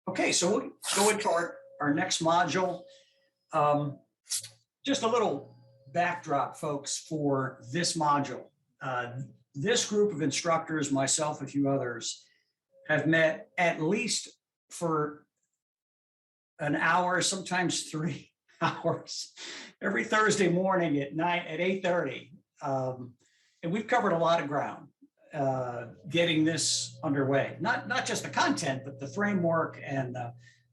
Okay, so we'll go into our next module. Um, just a little backdrop, folks, for this module. This group of instructors, myself, a few others, have met at least for an hour, sometimes 3 hours, every Thursday morning at 8:30. And we've covered a lot of ground getting this underway. Not just the content, but the framework and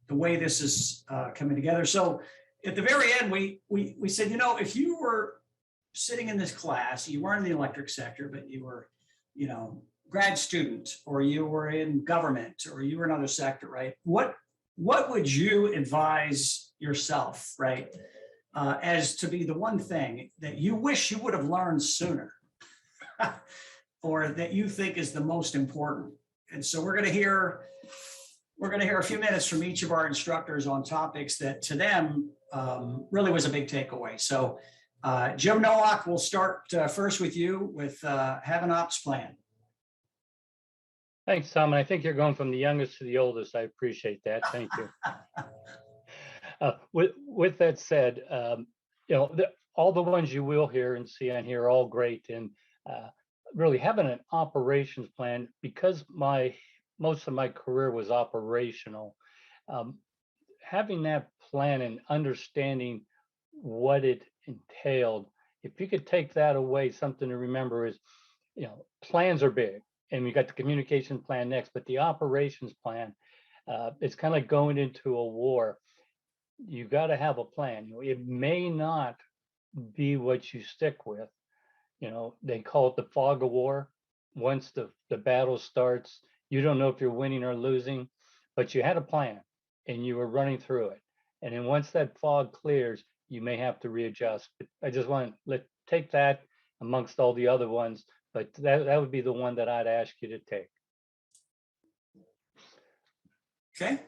the way this is coming together. So at the very end, we said, if you were sitting in this class, you weren't in the electric sector, but you were, grad student, or you were in government, or you were in another sector, right? What would you advise yourself, right, as to be the one thing that you wish you would have learned sooner, or that you think is the most important? And so we're going to hear a few minutes from each of our instructors on topics that to them really was a big takeaway. So Jim Nowak, we'll start first with you with have an ops plan. Thanks, Tom. And I think you're going from the youngest to the oldest. I appreciate that. Thank you. With that said, all the ones you will hear and see on here are all great. And really having an operations plan, because most of my career was operational, having that plan and understanding what it entailed, if you could take that away, something to remember is, plans are big. And we got the communication plan next, but the operations plan, it's kind of like going into a war. You got to have a plan. It may not be what you stick with. They call it the fog of war. Once the battle starts, you don't know if you're winning or losing, but you had a plan and you were running through it. And then once that fog clears, you may have to readjust. But I just want to take that amongst all the other ones. But that would be the one that I'd ask you to take. Okay.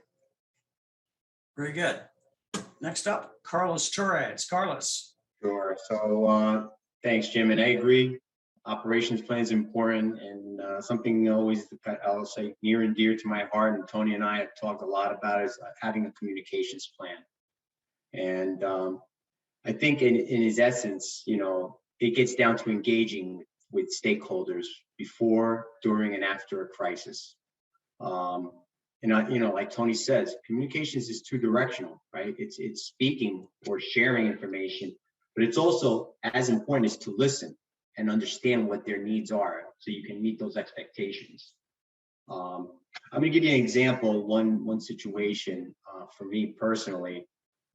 Very good. Next up, Carlos Torres. Carlos. Sure. So thanks, Jim. And I agree. Operations plan is important, and something always I'll say near and dear to my heart. And Tony and I have talked a lot about is having a communications plan. And I think in his essence, it gets down to engaging with stakeholders before, during, and after a crisis. Like Tony says, communications is two-directional, right? It's speaking or sharing information, but it's also as important is to listen and understand what their needs are so you can meet those expectations. I'm going to give you an example, one situation for me personally,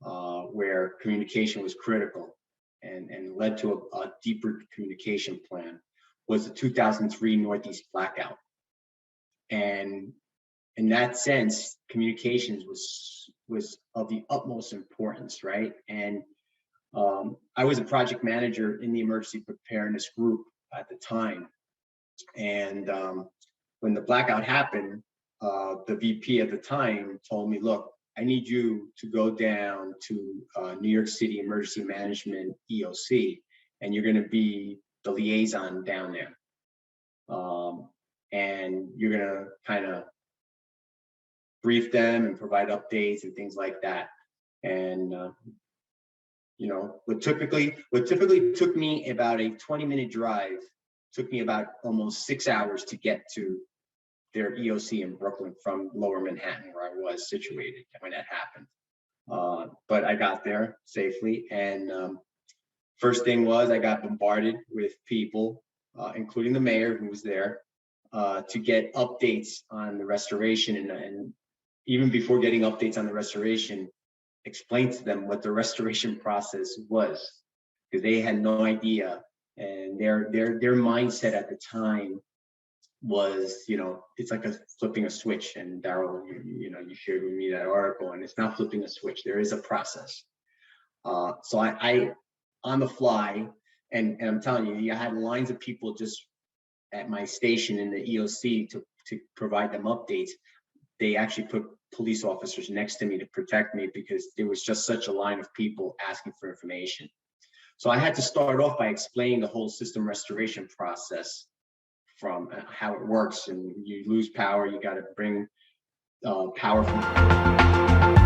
where communication was critical and led to a deeper communication plan, was the 2003 Northeast blackout. And in that sense, communications was of the utmost importance, right? And I was a project manager in the emergency preparedness group at the time. And when the blackout happened, the VP at the time told me, look, I need you to go down to New York City Emergency Management EOC, and you're going to be the liaison down there. And you're going to kind of brief them and provide updates and things like that. And, what typically took me about a 20-minute drive, took me about almost 6 hours to get to their EOC in Brooklyn from Lower Manhattan, where I was situated when that happened. But I got there safely. And first thing was I got bombarded with people, including the mayor who was there, to get updates on the restoration. And even before getting updates on the restoration, explain to them what the restoration process was, because they had no idea. And their mindset at the time was, it's like flipping a switch. And Daryl, you shared with me that article, and it's not flipping a switch. There is a process. So I on the fly, and I'm telling you, I had lines of people just at my station in the EOC to provide them updates. They actually put police officers next to me to protect me because there was just such a line of people asking for information. So I had to start off by explaining the whole system restoration process, from how it works. And you lose power, you got to bring power from